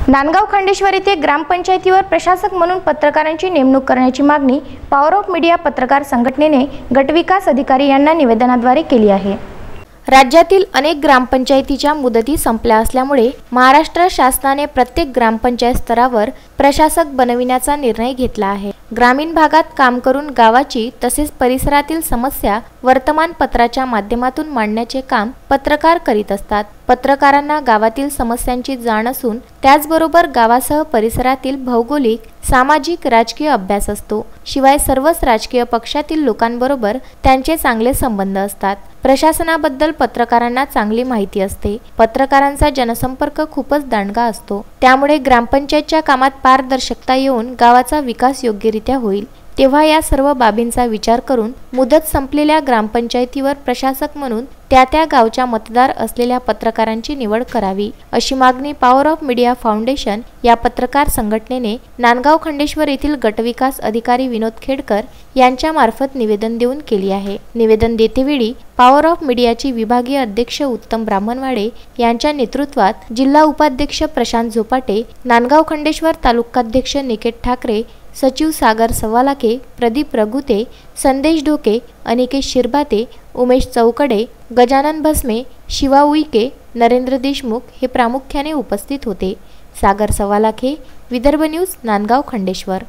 नांदगाव खंडेश्वर येथे ग्रामपंचायतीवर प्रशासक म्हणून पत्रकारांची नेमणूक करण्याची मागणी पॉवर ऑफ मीडिया पत्रकार संघटनेने गटविकास अधिकारी यांना निवेदनाद्वारे केली आहे। राज्यातील अनेक ग्रामपंचायतीच्या मुदती संपल्या असल्यामुळे महाराष्ट्र शासनाने प्रत्येक ग्रामपंचायत स्तरावर प्रशासक बनविण्याचा निर्णय घेतला आहे। ग्रामीण भागात काम करून गावाची तसेच परिसरातील समस्या वर्तमानपत्राच्या माध्यमातून मांडण्याचे काम पत्रकार करीत असतात। पत्रकारांना गावातील समस्यांची जाण असून त्याचबरोबर गावासह परिसरातील भौगोलिक, सामाजिक, राजकीय अभ्यास असतो। शिवाय सर्वच राजकीय पक्षातील लोकांबरोबर त्यांचे चांगले संबंध असतात। प्रशासनाबद्दल पत्रकारांना चांगली माहिती असते। पत्रकारांचा जनसंपर्क खूपच दांडगा असतो। त्यामुळे ग्रामपंचायतच्या कामात पारदर्शकता येऊन गावाचा विकास योग्यरित्या होईल। तेव्हा या सर्व बाबींचा विचार करून मुदत संपलेल्या ग्रामपंचायतीवर प्रशासक म्हणून त्या गावच्या मतदार असलेल्या पत्रकारांची निवड करावी, अशी मागणी पॉवर ऑफ मीडिया फाउंडेशन या पत्रकार संघटनेने नांदगाव खंडेश्वर येथील गटविकास अधिकारी विनोद खेडकर यांच्या मार्फत निवेदन देऊन केली आहे। निवेदन देतेवेळी पॉवर ऑफ मीडियाची विभागीय अध्यक्ष उत्तम ब्राह्मणवाडे यांच्या नेतृत्वात जिल्हा उपाध्यक्ष प्रशांत झोपाटे, नांदगाव खंडेश्वर तालुकाध्यक्ष निकेत ठाकरे, सचिव सागर सवालाखे, प्रदीप रघुते, संदेश ढोके, अनिकेश शिरभाते, उमेश चौकडे, गजानन भस्मे, शिवा उईके, नरेंद्र देशमुख हे प्रामुख्याने उपस्थित होते। सागर सवालाखे, विदर्भ न्यूज, नांदगाव खंडेश्वर।